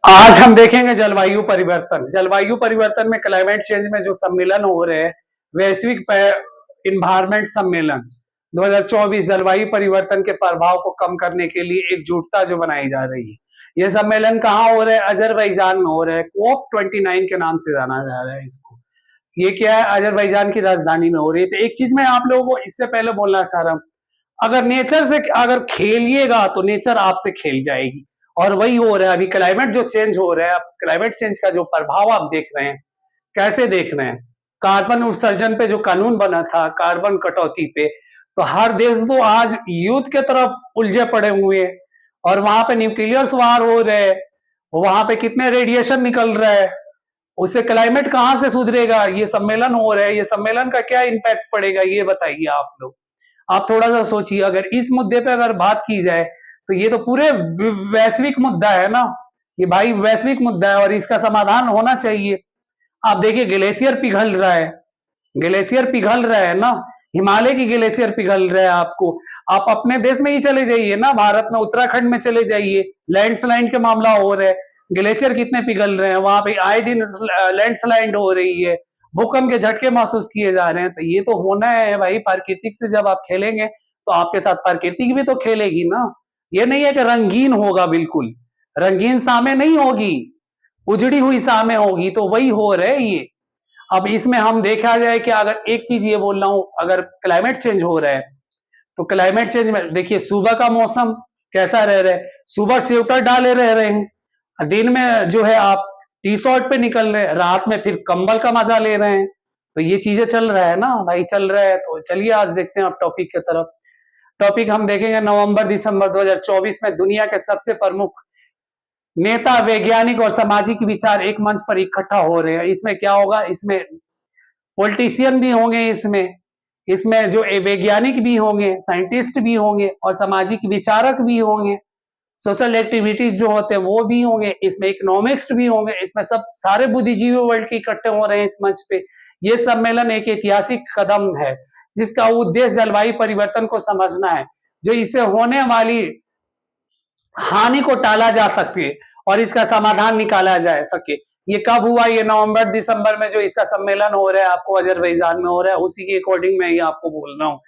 आज हम देखेंगे जलवायु परिवर्तन। जलवायु परिवर्तन में क्लाइमेट चेंज में जो सम्मेलन हो रहे हैं, वैश्विक इन्वायरमेंट सम्मेलन 2024 जलवायु परिवर्तन के प्रभाव को कम करने के लिए एकजुटता जो बनाई जा रही है। यह सम्मेलन कहाँ हो रहा है? अजरबैजान में हो रहा है। COP 29 के नाम से जाना जा रहा है इसको। ये क्या है? अजरबैजान की राजधानी में हो रही है। तो एक चीज मैं आप लोगों को इससे पहले बोलना चाह रहा हूँ, अगर नेचर से अगर खेलिएगा तो नेचर आपसे खेल जाएगी, और वही हो रहा है। अभी क्लाइमेट जो चेंज हो रहा है, क्लाइमेट चेंज का जो प्रभाव आप देख रहे हैं, कैसे देख रहे हैं? कार्बन उत्सर्जन पे जो कानून बना था, कार्बन कटौती पे, तो हर देश तो आज युद्ध के तरफ उलझे पड़े हुए हैं, और वहां पे न्यूक्लियर वार हो रहे हैं, वहां पे कितने रेडिएशन निकल रहा है, उससे क्लाइमेट कहां से सुधरेगा? ये सम्मेलन हो रहा है, ये सम्मेलन का क्या इम्पैक्ट पड़ेगा, ये बताइए आप लोग। आप थोड़ा सा सोचिए, अगर इस मुद्दे पे अगर बात की जाए तो ये तो पूरे वैश्विक मुद्दा है ना। ये भाई वैश्विक मुद्दा है और इसका समाधान होना चाहिए। आप देखिए ग्लेशियर पिघल रहा है, ग्लेशियर पिघल रहा है ना, हिमालय की ग्लेशियर पिघल रहा है। आपको आप अपने देश में ही चले जाइए ना, भारत में उत्तराखंड में चले जाइए, लैंडस्लाइड के मामला हो रहे हैं, ग्लेशियर कितने पिघल रहे हैं, वहां पे आए दिन लैंडस्लाइड हो रही है, भूकंप के झटके महसूस किए जा रहे हैं। तो ये तो होना है भाई, प्राकृतिक से जब आप खेलेंगे तो आपके साथ प्राकृतिक भी तो खेलेगी ना। ये नहीं है कि रंगीन होगा, बिल्कुल रंगीन शामें नहीं होगी, उजड़ी हुई शामें होगी। तो वही हो रहा है ये। अब इसमें हम देखा जाए कि अगर एक चीज ये बोल रहा हूं, अगर क्लाइमेट चेंज हो रहा है तो क्लाइमेट चेंज में देखिए सुबह का मौसम कैसा रह रहा है, सुबह स्वेटर डाले रह रहे हैं, दिन में जो है आप टी शर्ट पे निकल रहे हैं, रात में फिर कंबल का मजा ले रहे हैं। तो ये चीजें चल रहा है ना भाई, चल रहा है। तो चलिए आज देखते हैं आप टॉपिक की तरफ। टॉपिक हम देखेंगे नवंबर दिसंबर 2024 में दुनिया के सबसे प्रमुख नेता, वैज्ञानिक और सामाजिक विचार एक मंच पर इकट्ठा हो रहे हैं। इसमें क्या होगा? इसमें पॉलिटिशियन भी होंगे, इसमें इसमें जो वैज्ञानिक भी होंगे, साइंटिस्ट भी होंगे और सामाजिक विचारक भी होंगे, सोशल एक्टिविटीज जो होते हैं वो भी होंगे, इसमें इकोनॉमिस्ट भी होंगे, इसमें सब सारे बुद्धिजीवी वर्ल्ड के इकट्ठे हो रहे हैं इस मंच पे। ये सम्मेलन एक ऐतिहासिक कदम है जिसका उद्देश्य जलवायु परिवर्तन को समझना है, जो इससे होने वाली हानि को टाला जा सके और इसका समाधान निकाला जा सके। ये कब हुआ? ये नवंबर दिसंबर में जो इसका सम्मेलन हो रहा है, आपको अजरबैजान में हो रहा है, उसी के अकॉर्डिंग मैं ये आपको बोल रहा हूँ।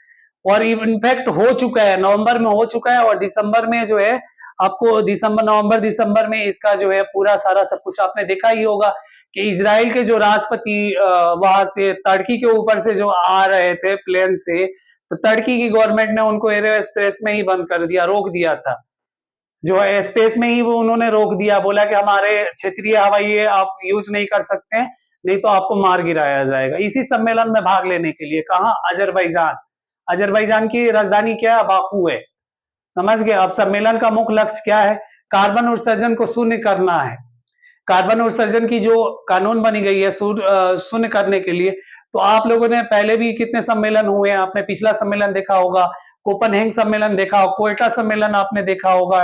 और इनफैक्ट हो चुका है, नवंबर में हो चुका है, और दिसंबर में जो है आपको नवंबर दिसंबर में इसका जो है पूरा सारा सब कुछ आपने देखा ही होगा कि इजराइल के जो राष्ट्रपति वहां से टर्की के ऊपर से जो आ रहे थे प्लेन से, तो टर्की की गवर्नमेंट ने उनको एयर स्पेस में ही बंद कर दिया, रोक दिया था। जो है स्पेस में ही वो उन्होंने रोक दिया, बोला कि हमारे क्षेत्रीय हवाई आप यूज नहीं कर सकते हैं, नहीं तो आपको मार गिराया जाएगा। इसी सम्मेलन में भाग लेने के लिए कहा अजरबैजान, अजरबैजान की राजधानी क्या है? बाकू है। समझ गए? अब सम्मेलन का मुख्य लक्ष्य क्या है? कार्बन उत्सर्जन को शून्य करना है। कार्बन उत्सर्जन की जो कानून बनी गई है शून्य करने के लिए, तो आप लोगों ने पहले भी कितने सम्मेलन हुए हैं, आपने पिछला सम्मेलन देखा होगा, कोपनहेगन सम्मेलन देखा होगा, कोयटा सम्मेलन आपने देखा होगा,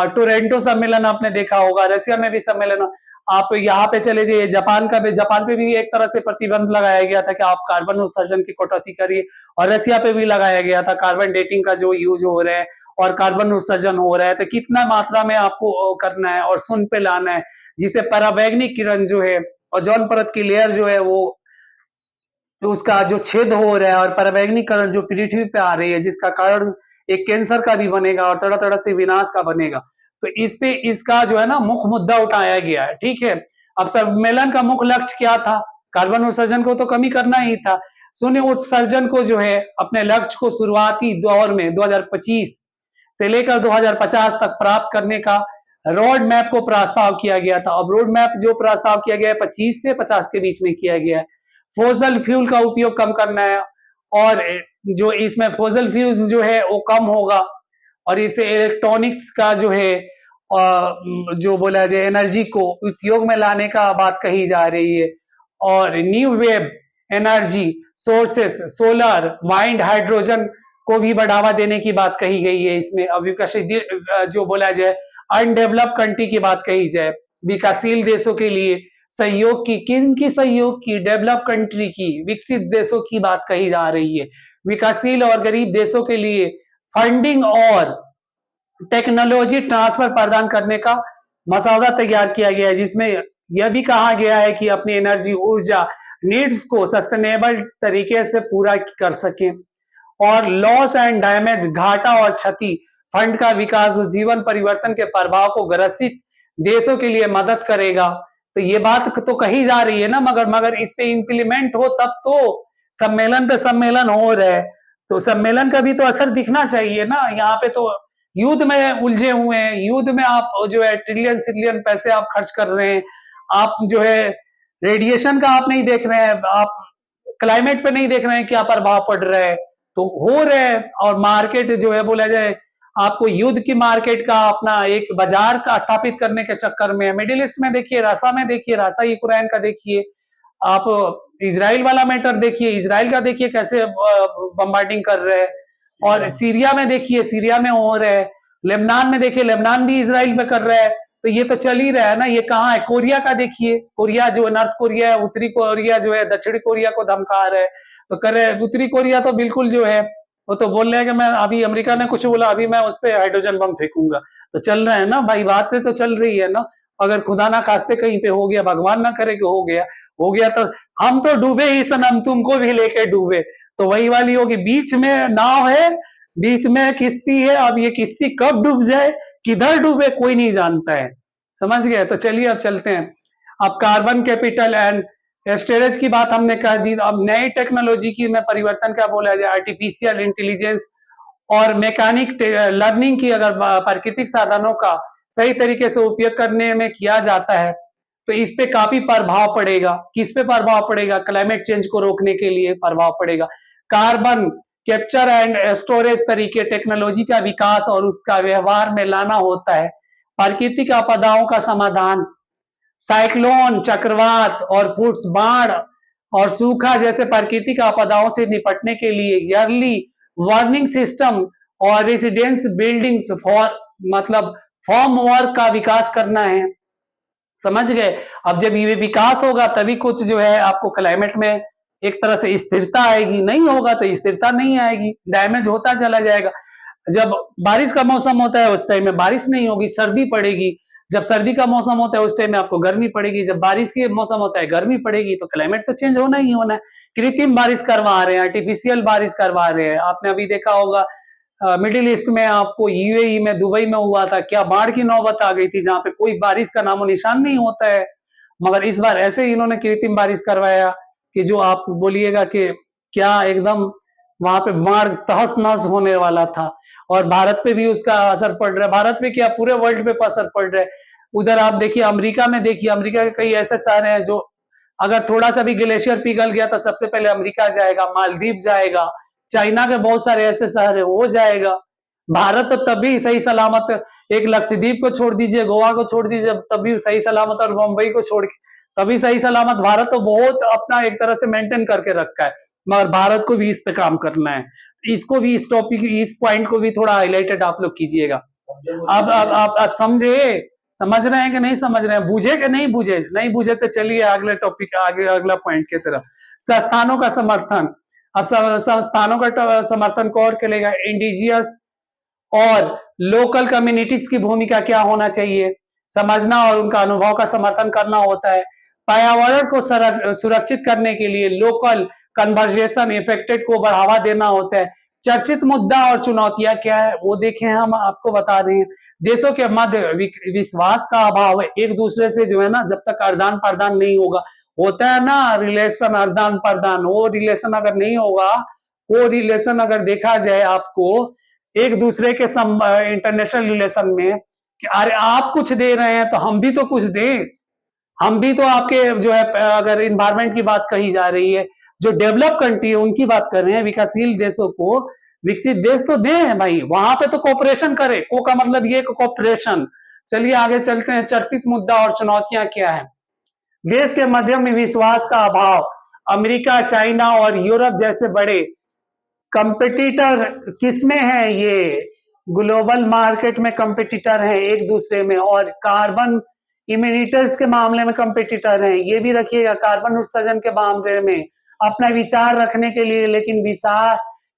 टोरंटो सम्मेलन आपने देखा होगा, रशिया में भी सम्मेलन। आप यहाँ पे चले जाइए, जापान का भी, जापान पे भी एक तरह से प्रतिबंध लगाया गया था कि आप कार्बन उत्सर्जन की कटौती करिए, और रशिया पे भी लगाया गया था कार्बन डेटिंग का जो यूज हो रहा है और कार्बन उत्सर्जन हो रहा है, तो कितना मात्रा में आपको करना है और शून्य पे लाना है, जिसे पराबैंगनी किरण जो है ओजोन परत की लेयर जो है वो, तो उसका जो छेद हो रहा है और पराबैंगनी किरण जो पृथ्वी पे आ रही है, जिसका कारण एक कैंसर का भी बनेगा और तरह तरह से विनाश का बनेगा। तो इस पे इसका जो है ना मुख्य मुद्दा उठाया गया है। ठीक है, अब सम्मेलन का मुख्य लक्ष्य क्या था? कार्बन उत्सर्जन को तो कमी करना ही था। शून्य उत्सर्जन को जो है अपने लक्ष्य को शुरुआती दौर में 2025 से लेकर 2050 तक प्राप्त करने का रोड मैप को प्रस्ताव किया गया था। अब रोड मैप जो प्रस्ताव किया गया है 25 से 50 के बीच में किया गया है। फोजल फ्यूल का उपयोग कम करना है, और जो इसमें फोजल फ्यूल जो है वो कम होगा, और इससे इलेक्ट्रॉनिक्स का जो है जो बोला जाए एनर्जी को उपयोग में लाने का बात कही जा रही है, और new wave energy sources, solar, wind, hydrogen को भी बढ़ावा देने की बात कही गई है। इसमें अविकसित जो बोला जाए अनडेवलप कंट्री की बात कही जाए, विकासशील देशों के लिए सहयोग की, किन की सहयोग की? डेवलप कंट्री की, विकसित देशों की बात कही जा रही है। विकासशील और गरीब देशों के लिए फंडिंग और टेक्नोलॉजी ट्रांसफर प्रदान करने का मसौदा तैयार किया गया है, जिसमें यह भी कहा गया है कि अपनी एनर्जी ऊर्जा नीड्स को सस्टेनेबल तरीके से पूरा कर सकें। और लॉस एंड डैमेज, घाटा और क्षति फंड का विकास जीवन परिवर्तन के प्रभाव को ग्रसित देशों के लिए मदद करेगा। तो ये बात तो कही जा रही है ना, मगर मगर इस पे इम्प्लीमेंट हो तब तो। सम्मेलन पे सम्मेलन हो रहे, तो सम्मेलन का भी तो असर दिखना चाहिए ना। यहाँ पे तो युद्ध में उलझे हुए हैं, युद्ध में आप जो है ट्रिलियन ट्रिलियन पैसे आप खर्च कर रहे हैं, आप जो है रेडिएशन का आप नहीं देख रहे हैं, आप क्लाइमेट पे नहीं देख रहे हैं क्या प्रभाव पड़ रहा है, तो हो रहे हैं। और मार्केट जो है बोला जाए, आपको युद्ध की मार्केट का अपना एक बाजार का स्थापित करने के चक्कर में, मिडिल ईस्ट में देखिए, रासा में देखिए, रासा यूक्रेन का देखिए, आप इजराइल वाला मैटर देखिए, इजराइल का देखिए कैसे बम्बार्डिंग कर रहे हैं, और सीरिया में देखिए, सीरिया में हो रहे हैं, लेबनान में देखिए, लेबनान भी इजराइल पे कर रहा है। तो ये तो चल ही रहा है ना। ये कहाँ है, कोरिया का देखिए, कोरिया जो नॉर्थ कोरिया है, उत्तरी कोरिया जो है दक्षिणी कोरिया को धमका रहा है, तो कर रहे। उत्तरी कोरिया तो बिल्कुल जो है वो तो बोल रहे हैं कि मैं अभी, अमेरिका ने कुछ बोला, अभी मैं उस पर हाइड्रोजन बम फेंकूंगा। तो चल रहा है ना भाई, बातें तो चल रही है ना। अगर खुदा ना खास्ते कहीं पे हो गया, भगवान ना करे कि हो गया तो हम तो डूबे ही सनम, तुमको भी लेके डूबे। तो वही वाली होगी, बीच में नाव है, बीच में किश्ती है, अब ये किश्ती कब डूब जाए, किधर डूबे, कोई नहीं जानता है। समझ गए? तो चलिए अब चलते हैं। अब कार्बन कैपिटल एंड स्टोरेज की बात हमने कह दी। अब नई टेक्नोलॉजी की में परिवर्तन क्या बोला जाए, आर्टिफिशियल इंटेलिजेंस और मैकेनिक लर्निंग की अगर प्राकृतिक साधनों का सही तरीके से उपयोग करने में किया जाता है, तो इस पे काफी प्रभाव पड़ेगा। किस पे प्रभाव पड़ेगा? क्लाइमेट चेंज को रोकने के लिए प्रभाव पड़ेगा। कार्बन कैप्चर एंड स्टोरेज तरीके टेक्नोलॉजी का विकास और उसका व्यवहार में लाना होता है। प्राकृतिक आपदाओं का समाधान, साइक्लोन, चक्रवात और फुट्स, बाढ़ और सूखा जैसे प्राकृतिक आपदाओं से निपटने के लिए ईयरली वार्निंग सिस्टम और रेसिडेंस बिल्डिंग्स फॉर मतलब फॉर्म वर्क का विकास करना है। समझ गए? अब जब ये विकास होगा तभी कुछ जो है आपको क्लाइमेट में एक तरह से स्थिरता आएगी, नहीं होगा तो स्थिरता नहीं आएगी, डैमेज होता चला जाएगा। जब बारिश का मौसम होता है उस टाइम में बारिश नहीं होगी, सर्दी पड़ेगी। जब सर्दी का मौसम होता है उस टाइम में आपको गर्मी पड़ेगी। जब बारिश के मौसम होता है गर्मी पड़ेगी। तो क्लाइमेट तो चेंज होना ही होना है। कृत्रिम बारिश करवा रहे हैं, आर्टिफिशियल बारिश करवा रहे हैं। आपने अभी देखा होगा मिडिल ईस्ट में, आपको यूएई में, दुबई में हुआ था, क्या बाढ़ की नौबत आ गई थी, जहां पे कोई बारिश का नामो निशान नहीं होता है। मगर इस बार ऐसे ही इन्होंने कृत्रिम बारिश करवाया कि जो आप बोलिएगा कि क्या एकदम वहां पे बाढ़ तहस नहस होने वाला था। और भारत पे भी उसका असर पड़ रहा है। भारत पे क्या, पूरे वर्ल्ड पे असर पड़ रहा है। उधर आप देखिए अमेरिका में, देखिए अमेरिका के कई ऐसे शहर हैं जो अगर थोड़ा सा भी ग्लेशियर पिघल गया तो सबसे पहले अमेरिका जाएगा, मालदीव जाएगा, चाइना के बहुत सारे ऐसे शहर है वो जाएगा। भारत तो तभी सही सलामत, एक लक्षद्वीप को छोड़ दीजिए, गोवा को छोड़ दीजिए, तभी सही सलामत, और मुंबई को छोड़ के तभी सही सलामत। भारत तो बहुत अपना एक तरह से मेंटेन करके रखा है, मगर भारत को भी इस पे काम करना है। इसको भी, इस टॉपिक, इस पॉइंट को भी थोड़ा हाईलाइटेड आप लोग कीजिएगा। अब आप समझे, समझ रहे हैं कि नहीं समझ रहे हैं, बुझे कि नहीं बुझे? नहीं बुझे तो चलिए अगले टॉपिक, आगे अगला पॉइंट की तरफ। संस्थानों का समर्थन। अब संस्थानों का समर्थन कौन करेगा? इंडिजियस और लोकल कम्युनिटीज की भूमिका क्या होना चाहिए, समझना और उनका अनुभव का समर्थन करना होता है। पर्यावरण को सुरक्षित करने के लिए लोकल कन्वर्जेशन इफेक्टेड को बढ़ावा देना होता है। चर्चित मुद्दा और चुनौतियां क्या है वो देखें, हम आपको बता रहे हैं। देशों के मध्य विश्वास का अभाव है, एक दूसरे से जो है ना, जब तक आदान प्रदान नहीं होगा, होता है ना रिलेशन, आदान प्रदान, वो रिलेशन अगर नहीं होगा, वो रिलेशन अगर देखा जाए आपको एक दूसरे के इंटरनेशनल रिलेशन में कि अरे आप कुछ दे रहे हैं तो हम भी तो कुछ दें, हम भी तो आपके जो है, अगर इन्वायरमेंट की बात कही जा रही है, जो डेवलप कंट्री है उनकी बात कर रहे हैं, विकासशील देशों को विकसित देश तो दें भाई, वहां पे तो कोऑपरेशन करे। को का मतलब ये कोऑपरेशन। चलिए आगे चलते हैं। चर्चित मुद्दा और चुनौतियां क्या है? देश के मध्यम में विश्वास का अभाव। अमेरिका, चाइना और यूरोप जैसे बड़े कंपिटिटर किसमें है? ये ग्लोबल मार्केट में कंपिटिटर है एक दूसरे में, और कार्बन इमिटर्स के मामले में कंपिटिटर है। ये भी रखिएगा, कार्बन उत्सर्जन के मामले में अपना विचार रखने के लिए। लेकिन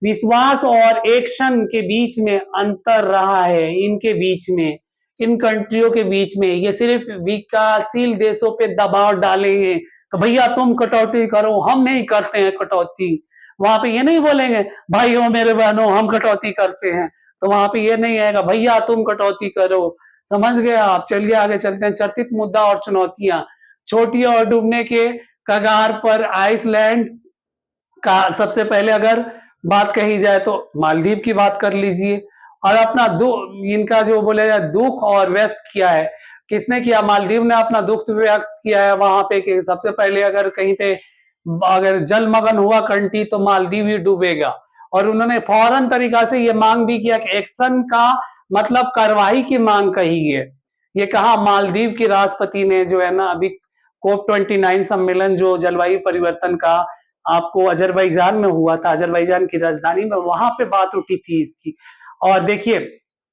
विश्वास और एक्शन के बीच में अंतर रहा है, इनके बीच में इन कंट्रियों के बीच में। ये सिर्फ विकासशील देशों पे दबाव डालेंगे तो भैया तुम कटौती करो, हम नहीं करते हैं कटौती। वहां पे ये नहीं बोलेंगे भाइयों मेरे बहनों हम कटौती करते हैं, तो वहां पे ये नहीं आएगा भैया तुम कटौती करो। समझ गए आप? चलिए आगे चलते हैं। चर्चित मुद्दा और चुनौतियां। छोटी और डूबने के कगार पर आइसलैंड का सबसे पहले अगर बात कही जाए तो मालदीव की बात कर लीजिए। और अपना इनका जो बोले जाए दुख और व्यक्त किया है, किसने किया? मालदीव ने अपना दुख व्यक्त किया है वहां पे कि सबसे पहले अगर कहीं पे अगर जलमग्न हुआ कंट्री तो मालदीव ही डूबेगा। और उन्होंने फौरन तरीका से ये मांग भी किया कि एक्शन का मतलब कार्रवाई की मांग कही है। ये कहा मालदीव के राष्ट्रपति ने जो है ना अभी COP29 सम्मेलन जो जलवायु परिवर्तन का आपको अजरबैजान में हुआ था, अजरबैजान की राजधानी में, वहां पे बात उठी थी इसकी। और देखिए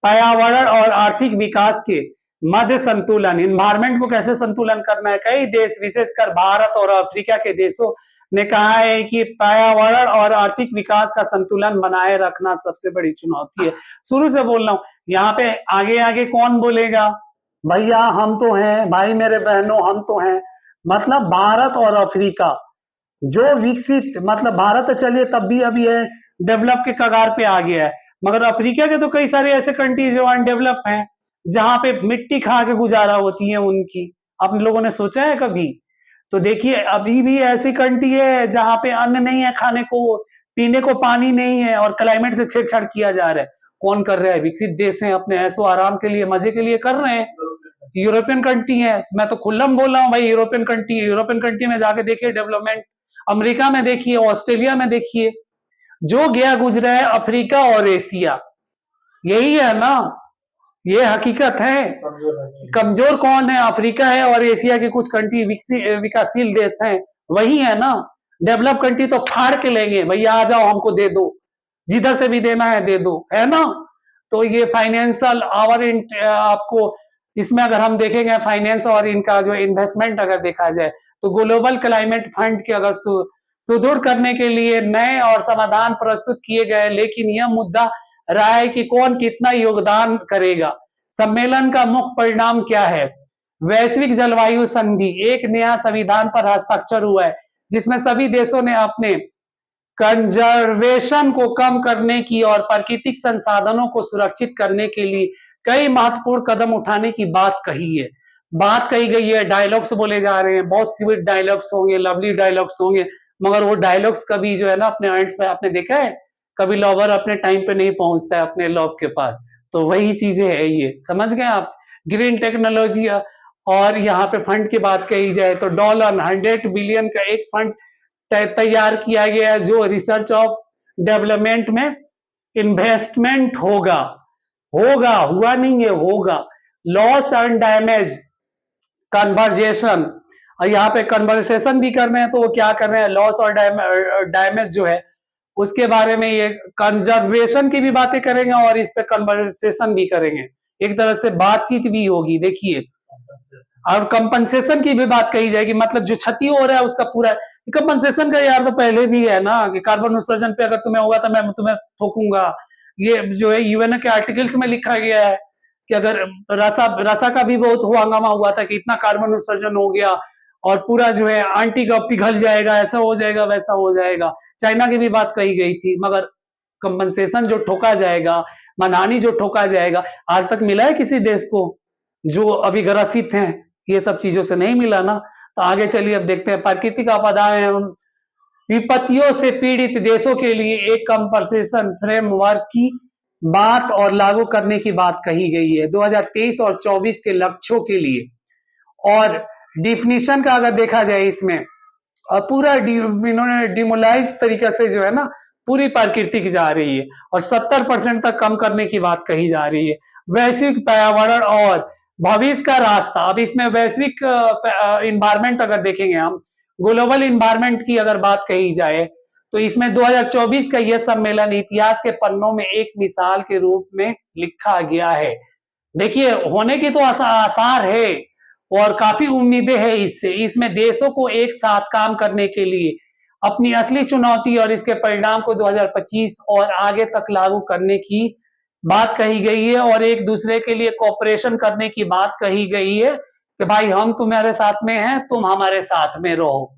पर्यावरण और आर्थिक विकास के मध्य संतुलन, इन्वायरमेंट को कैसे संतुलन करना है। कई देश विशेषकर भारत और अफ्रीका के देशों ने कहा है कि पर्यावरण और आर्थिक विकास का संतुलन बनाए रखना सबसे बड़ी चुनौती है। शुरू से बोल रहा हूं, यहाँ पे आगे आगे कौन बोलेगा? भैया हम तो हैं, भाई मेरे बहनों हम तो हैं। मतलब भारत और अफ्रीका जो विकसित, मतलब भारत तो चलिए तब भी अभी है डेवलप के कगार पे आ गया है, मगर अफ्रीका के तो कई सारे ऐसे कंट्रीज जो अनडेवलप हैं, जहां पे मिट्टी खा के गुजारा होती है उनकी। आप लोगों ने सोचा है कभी? तो देखिए अभी भी ऐसी कंट्री है जहां पे अन्न नहीं है खाने को, पीने को पानी नहीं है, और क्लाइमेट से छेड़छाड़ किया जा रहा है। कौन कर रहा है? विकसित देश हैं, अपने ऐसो आराम के लिए मजे के लिए कर रहे हैं। यूरोपियन कंट्री है, मैं तो खुल्लम बोल रहा हूँ भाई, यूरोपियन कंट्री है। यूरोपियन कंट्री में जाके देखिए डेवलपमेंट, अमेरिका में देखिए, ऑस्ट्रेलिया में देखिए, जो गया गुजरा है अफ्रीका और एशिया, यही है ना, ये हकीकत है। कमजोर कौन है? अफ्रीका है और एशिया के कुछ कंट्री विकासशील देश हैं, वही है ना। डेवलप कंट्री तो फाड़ के लेंगे भैया, आ जाओ हमको दे दो, जिधर से भी देना है दे दो, है ना। तो ये फाइनेंशियल और आपको इसमें अगर हम देखेंगे फाइनेंस और इनका जो इन्वेस्टमेंट अगर देखा जाए तो ग्लोबल क्लाइमेट फंड के अगर सुदृढ़ करने के लिए नए और समाधान प्रस्तुत किए गए, लेकिन यह मुद्दा रहा है कि कौन कितना योगदान करेगा। सम्मेलन का मुख्य परिणाम क्या है? वैश्विक जलवायु संधि, एक नया संविधान पर हस्ताक्षर हुआ है जिसमें सभी देशों ने अपने कंजर्वेशन को कम करने की और प्राकृतिक संसाधनों को सुरक्षित करने के लिए कई महत्वपूर्ण कदम उठाने की बात कही है। बात कही गई है, डायलॉग्स बोले जा रहे हैं, बहुत स्वीट डायलॉग्स होंगे, लवली डायलॉग्स होंगे, मगर वो डायलॉग्स कभी जो है ना अपने एंड पे आपने देखा है? कभी लवर अपने टाइम पे नहीं पहुंचता है अपने लव के पास, तो वही चीजें है ये, समझ गए आप। ग्रीन टेक्नोलॉजी और यहाँ पे फंड की बात कही जाए तो $100 बिलियन का एक फंड तैयार किया गया है जो रिसर्च और डेवलपमेंट में इन्वेस्टमेंट होगा। हुआ नहीं है, होगा। लॉस एंड डैमेज कन्वर्जेशन, और यहाँ पे कन्वर्सेशन भी कर रहे हैं, तो वो क्या कर रहे हैं? लॉस और डैमेज जो है उसके बारे में ये कंजर्वेशन की भी बातें करेंगे और इस पे कन्वर्सेशन भी करेंगे, एक तरह से बातचीत भी होगी। देखिए और कंपनसेशन की भी बात कही जाएगी, मतलब जो क्षति हो रहा है उसका पूरा कंपनसेशन का यार तो पहले भी है ना कि कार्बन उत्सर्जन पे अगर तुम्हें होगा तो मैं तुम्हें ठोकूंगा। ये जो है यूएन के आर्टिकल्स में लिखा गया है कि अगर रसा का भी बहुत हंगामा हुआ था कि इतना कार्बन उत्सर्जन हो गया और पूरा जो है आंटी का पिघल जाएगा, ऐसा हो जाएगा वैसा हो जाएगा। चाइना की भी बात कही गई थी, मगर कंपनसेशन जो ठोका जाएगा, मनहानि जो ठोका जाएगा, आज तक मिला है किसी देश को जो अभी ग्रसित हैं ये सब चीजों से? नहीं मिला ना। तो आगे चलिए अब देखते हैं प्राकृतिक आपदाएं एवं विपत्तियों से पीड़ित देशों के लिए एक कंपनसेशन फ्रेमवर्क की बात और लागू करने की बात कही गई है 2023 और 24 के लक्ष्यों के लिए। और डिफिनीशन का अगर देखा जाए इसमें पूरा इन्होंने डिमोलाइज तरीके से जो है ना पूरी प्रकृति की जा रही है और 70% तक कम करने की बात कही जा रही है। वैश्विक पर्यावरण और भविष्य का रास्ता, अब इसमें वैश्विक इन्वायरमेंट अगर देखेंगे हम, ग्लोबल इन्वायरमेंट की अगर बात कही जाए तो इसमें 2024 का यह सम्मेलन इतिहास के पन्नों में एक मिसाल के रूप में लिखा गया है। देखिए होने की तो आसार है और काफी उम्मीदें हैं इससे। इसमें देशों को एक साथ काम करने के लिए अपनी असली चुनौती और इसके परिणाम को 2025 और आगे तक लागू करने की बात कही गई है और एक दूसरे के लिए कोऑपरेशन करने की बात कही गई है कि भाई हम तुम्हारे साथ में हैं, तुम हमारे साथ में रहो,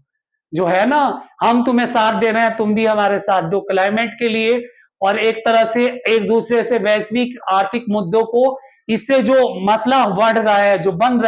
जो है ना, हम तुम्हें साथ दे रहे हैं, तुम भी हमारे साथ दो क्लाइमेट के लिए। और एक तरह से एक दूसरे से वैश्विक आर्थिक मुद्दों को, इससे जो मसला बढ़ रहा है, जो बन रहा है,